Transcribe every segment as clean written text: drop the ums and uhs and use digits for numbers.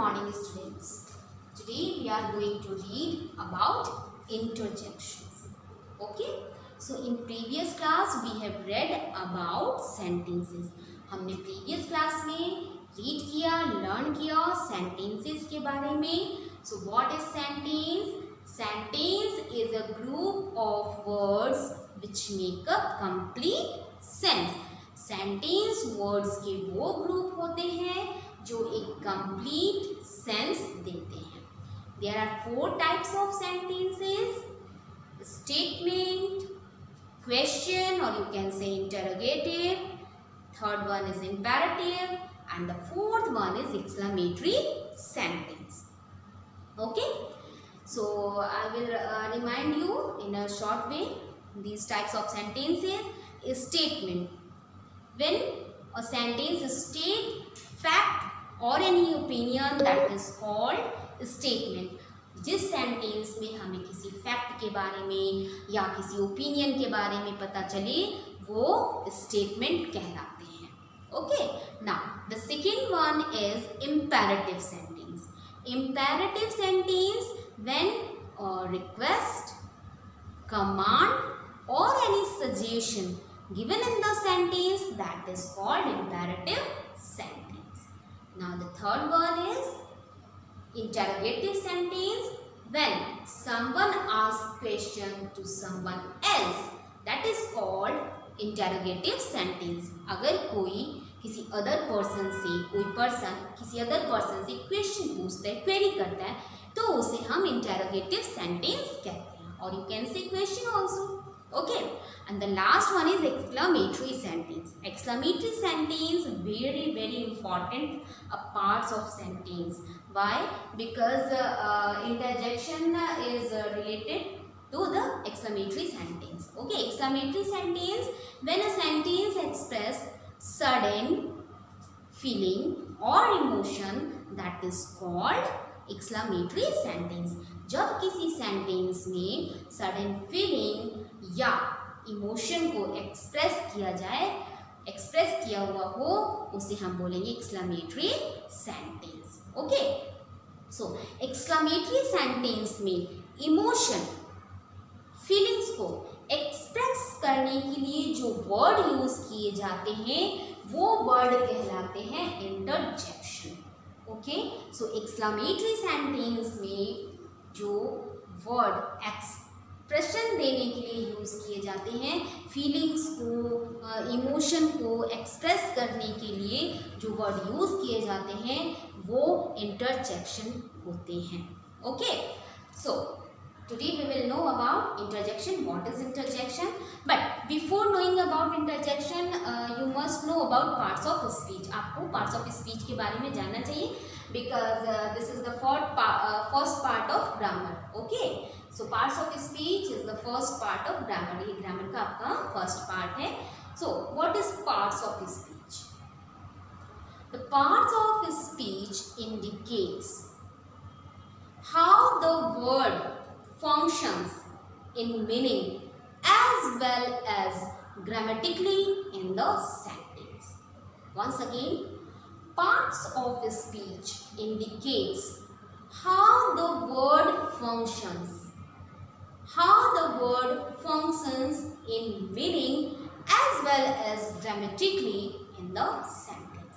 morning students. Today we are going to read about interjections. Okay. So in previous class we have read about sentences. हमने previous class में read किया, learn किया sentences के बारे में. So what is sentence? Sentence is a group of words which make a complete sense. Sentence words के वो group होते हैं जो एक complete sense देते हैं. There are 4 types of sentences: statement, question, or you can say interrogative. Third one is imperative, and the fourth one is exclamatory sentence. Okay, so I will remind you in a short way these types of sentences. Statement: when a sentence state fact or any opinion, that is called statement. जिस sentence में हमें किसी fact के बारे में या किसी opinion के बारे में पता चले वो स्टेटमेंट कहलाते हैं. Okay, now the second one is imperative sentence. Imperative sentence when request, command or any suggestion given in the sentence, that is called imperative sentence. Now the third one is interrogative sentence. When someone asks question to someone else, that is called interrogative sentence. अगर कोई किसी other person से, कोई person किसी other person से question पूछता है, query करता है, तो उसे हम इंटेरोगेटिव सेंटेंस कहते हैं. और you can say question also. Okay, and the last one is exclamatory sentence. Exclamatory sentence very important parts of sentence. Why? Because interjection is related to the exclamatory sentence. Okay, exclamatory sentence when a sentence express sudden feeling or emotion, that is called exclamatory sentence. जब किसी sentence में sudden feeling या emotion को express किया जाए, express किया हुआ हो, उसे हम बोलेंगे एक्सक्लेमेटरी सेंटेंस. ओके, सो एक्सक्लेमेटरी सेंटेंस में इमोशन, फीलिंग्स को एक्सप्रेस करने के लिए जो वर्ड यूज किए जाते हैं वो वर्ड कहलाते हैं इंटरजेक्शन. ओके, सो एक्सक्लेमेटरी सेंटेंस में जो वर्ड एक्सप्रेशन देने के लिए यूज़ किए जाते हैं, फीलिंग्स को, इमोशन को एक्सप्रेस करने के लिए जो वर्ड यूज़ किए जाते हैं वो इंटरजेक्शन होते हैं. Okay, so today we will know about interjection. What is interjection? But before knowing about interjection, you must know about parts of speech. आपको parts of speech के बारे में जानना चाहिए because this is the first part of grammar. Okay, so parts of speech is the first part of grammar. ये grammar का आपका first part है. So what is parts of speech? The parts of speech indicates how the word functions in meaning as well as grammatically in the sentence. Once again, parts of speech indicates how the word functions in meaning as well as grammatically in the sentence.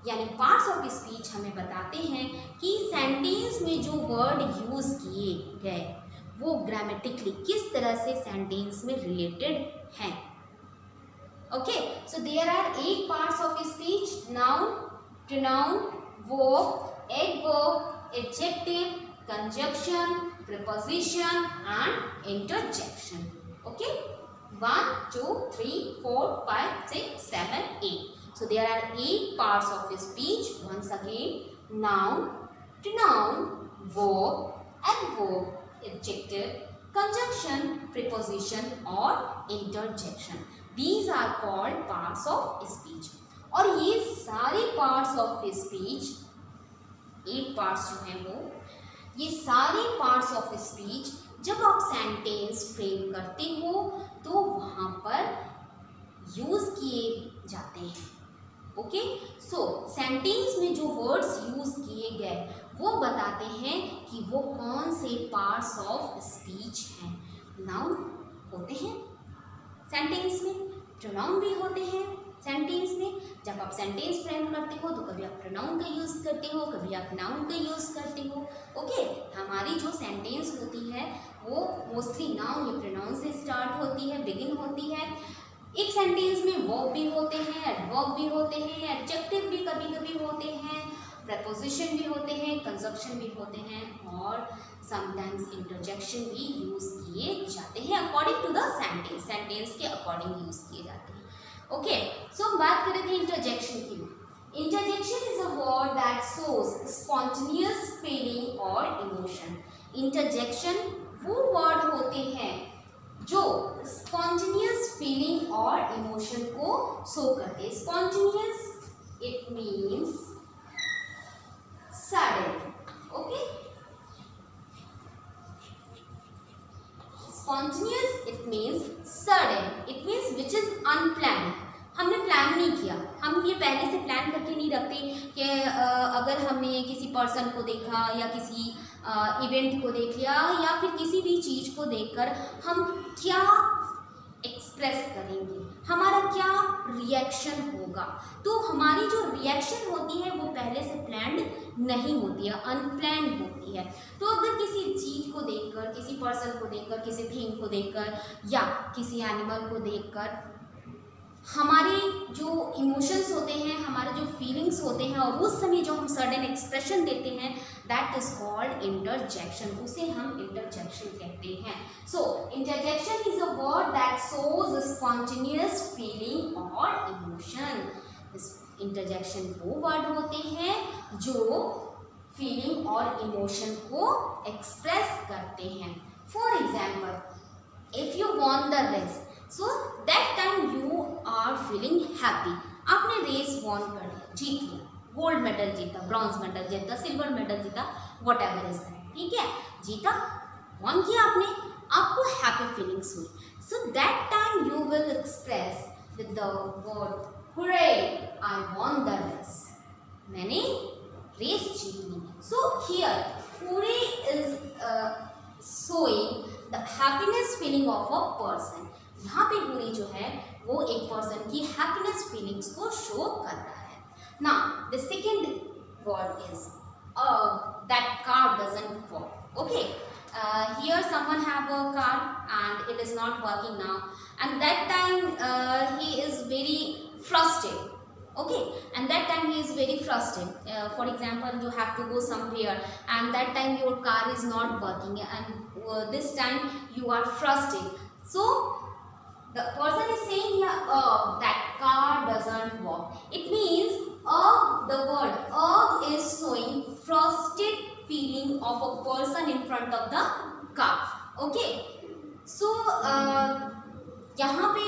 यानी parts of speech हमें बताते हैं कि sentence में जो word use किए गए वो ग्रामेटिकली किस तरह से सेंटेंस में रिलेटेड हैं. Okay, so there are 8 parts of speech: noun, pronoun, verb, adverb, adjective, conjunction, preposition and interjection. Okay, 1 2 3 4 5 6 7 8. So there are 8 parts of speech. Once again, noun, pronoun, verb, adverb, adjective, conjunction, preposition or interjection. These are called parts of speech. और ये सारे parts of speech, 8 parts जो हैं वो, ये सारे parts of speech जब आप sentence frame करते हो तो वहाँ पर यूज किए जाते हैं. ओके, सो सेंटेंस में जो वर्ड्स यूज किए गए वो बताते हैं कि वो कौन से पार्ट्स ऑफ स्पीच हैं। नाउन होते हैं सेंटेंस में, प्रोनाउन भी होते हैं सेंटेंस में। जब आप सेंटेंस फ्रेम करते हो तो कभी आप प्रोनाउन का यूज़ करते हो, कभी आप नाउन का यूज़ करते हो। ओके, हमारी जो सेंटेंस होती है वो मोस्टली नाउन या प्रोनाउन से स्टार्ट होती है, बिगिन होती है। एक सेंटेंस में वर्ब भी होते हैं, एडवर्ब भी होते हैं, एडजेक्टिव भी कभी कभी होते हैं, प्रपोजिशन भी होते हैं, कंजंक्शन भी होते हैं और समटाइम्स इंटरजेक्शन भी यूज किए जाते हैं according to the sentence, sentence के अकॉर्डिंग यूज किए जाते हैं। ओके, सो हम बात कर रहे थे इंटरजेक्शन की। Interjection is a word that shows spontaneous feeling और इमोशन। इंटरजेक्शन वो वर्ड होते हैं जो स्पॉन्टेनियस फीलिंग और इमोशन को शो करते हैं। Spontaneous it means sudden, okay? Spontaneous it means sudden, it means which is unplanned. हमने प्लान नहीं किया, हम ये पहले से प्लान करके नहीं रखते कि अगर हमने किसी पर्सन को देखा या किसी इवेंट को देख लिया या फिर किसी भी चीज़ को देखकर हम क्या एक्सप्रेस करेंगे, हमारा क्या रिएक्शन होगा। तो हमारी जो रिएक्शन होती है वो पहले से प्लान्ड नहीं होती है, अनप्लान्ड होती है। तो अगर किसी चीज़ को देखकर, किसी पर्सन को देखकर, किसी थिंग को देखकर या किसी एनिमल को देखकर हमारे जो इमोशंस होते हैं, हमारे जो फीलिंग्स होते हैं और उस समय जो हम सडन एक्सप्रेशन देते हैं दैट इज कॉल्ड इंटरजेक्शन, उसे हम इंटरजेक्शन कहते हैं। So interjection is a word that shows spontaneous feeling और इमोशन। इंटरजेक्शन वो वर्ड होते हैं जो फीलिंग और इमोशन को एक्सप्रेस करते हैं। For example, if you won the race, so that time you are feeling happy. आपने रेस वॉन कर लिया, जीत लिया, गोल्ड मेडल जीता, ब्रॉन्ज मेडल जीता, सिल्वर मेडल जीता, वट एवर इज दैट, ठीक है, जीता, वॉन किया आपने, आपको हैप्पी फीलिंग्स हुई। So that time you will express with the word hurray, I won the race, मैंने रेस जीत ली। So here hurray is showing the happiness feeling of a person. यहाँ पे हुर्रे जो है वो एक पर्सन की हैप्पीनेस फीलिंग्स को शो कर रहा है। Now the second word is that car doesn't work. Okay, here someone have a car and it is not working now, and that time he is very frustrated. Okay, and that time he is very frustrated. For example, you have to go somewhere and that time your car is not working and this time you are frustrated. So the person is saying here, that car doesn't work. It means the word is showing frustrated feeling of a person in front of the car. Okay, so यहाँ पे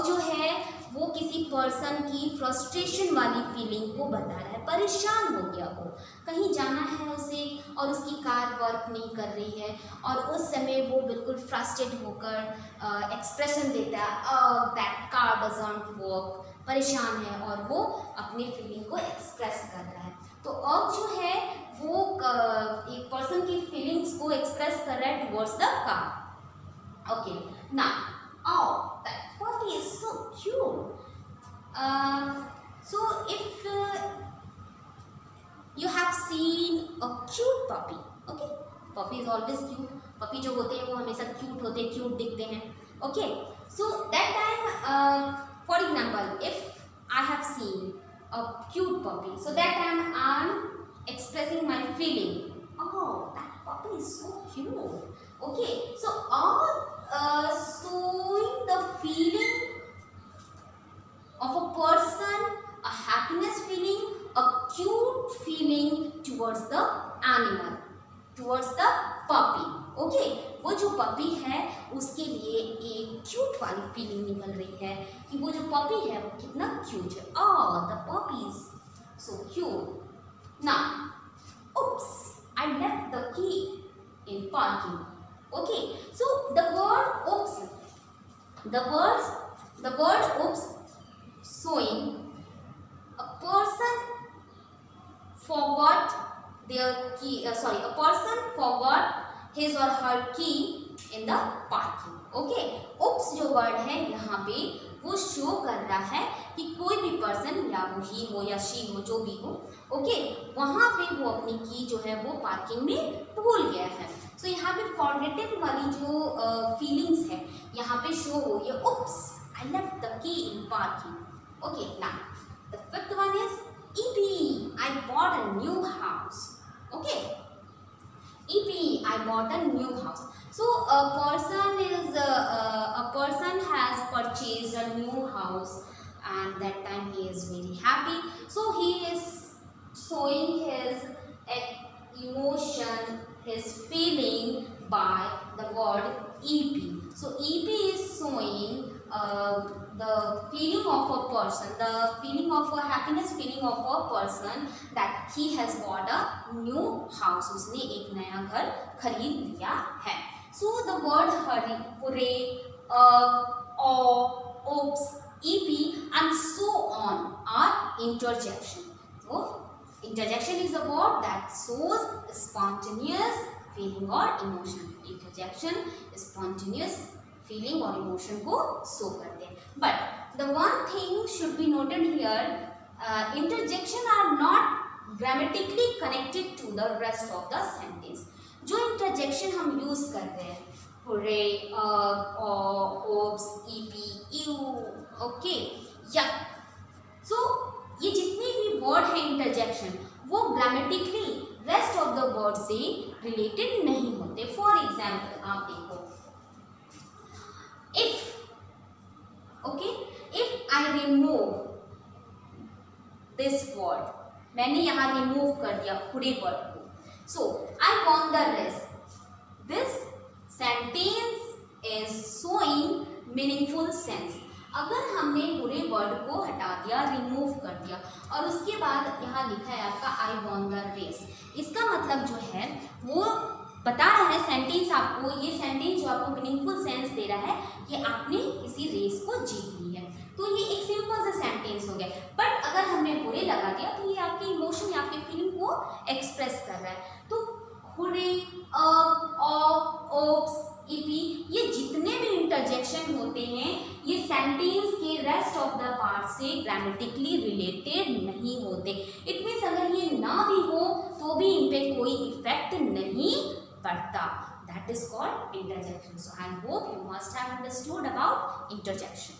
जो है वो किसी person की frustration वाली feeling को बता रहा है, परेशान हो गया हो, कहीं जाना है उसे और उसकी कार वर्क नहीं कर रही है और उस समय वो बिल्कुल फ्रस्ट्रेट होकर एक्सप्रेशन देता है दैट कार डजंट वर्क, परेशान है और वो अपनी फीलिंग को एक्सप्रेस कर रहा है। तो अब जो है वो एक पर्सन की फीलिंग्स को एक्सप्रेस कर रहा है towards the car. Okay, now oh, that puppy is so cute. So if you have seen a cute puppy, okay, puppy is always cute. Puppy जो होते हैं वो हमेशा cute होते हैं, cute दिखते हैं। Okay, so that time, for example, if I have seen a cute puppy, so that time I'm expressing my feeling. Oh, that puppy is so cute. Okay, so all showing the feeling of a person, a happiness feeling, a cute feeling towards the animal, towards the puppy. Okay, वो जो puppy है उसके लिए एक cute वाली feeling निकल रही है कि वो जो पपी है वो कितना क्यूट है। Oh, the puppy is so cute. Now, oops, I left the key in parking. Okay, so the word oops, the word oops showing a person forgot their key, a person forgot his or her key in the parking. Okay, oops जो word है यहाँ पे वो show कर रहा है कि कोई भी पर्सन, या वो ही हो या शी हो, जो भी हो, ओके, वहाँ पे वो अपनी की जो है वो पार्किंग में भूल गया है. सो यहाँ पे फॉरगेटिंग वाली जो फीलिंग्स है यहाँ पे शो हो रही है. oops, I left the key in parking. Okay, now the fifth one is EP, I bought a new house. Okay, EP, I bought a new house. So a person has purchased a new house, and that time he is very happy. So he is showing his emotion, his feeling by the word EP. So EP is showing the feeling of a person, the feeling of a happiness, feeling of a person that he has bought a new house. उसने एक नया घर खरीद लिया है. So the word hooray, oops, EP and so on are interjection. So interjection is a word that shows spontaneous feeling or emotion. Interjection spontaneous feeling or emotion को show करते हैं. But the one thing should be noted here, interjection are not grammatically connected to the rest of the sentence. जो interjection हम use करते हैं, hooray, oops, EP, ew, okay, yuck. So ये जितने भी word है interjection वो grammatically rest of the word से related नहीं होते. For example, आप देखो, if I remove this word, मैंने यहाँ remove कर दिया hooray word को, so I won the race. This sentence is showing meaningful sense. अगर हमने hooray word को हटा दिया, remove कर दिया, और उसके बाद यहाँ लिखा है आपका I won the race, इसका मतलब जो है वो बता रहा है सेंटेंस आपको, ये सेंटेंस जो आपको मीनिंगफुल सेंस दे रहा है, ये आपने किसी रेस को जीत ली है. तो ये एक सिंपल सा सेंटेंस हो गया. बट अगर हमने hooray लगा दिया तो ये आपके इमोशन या आपके फीलिंग को एक्सप्रेस कर रहा है. तो hooray, oops, EP, ये जितने भी इंटरजेक्शन होते हैं ये सेंटेंस के रेस्ट ऑफ द पार्ट से ग्रामेटिकली रिलेटेड नहीं होते. इट मीन्स अगर ये ना भी हो तो भी इन पे कोई इफेक्ट नहीं पड़ता. That is called interjection. So I hope you must have understood about interjection.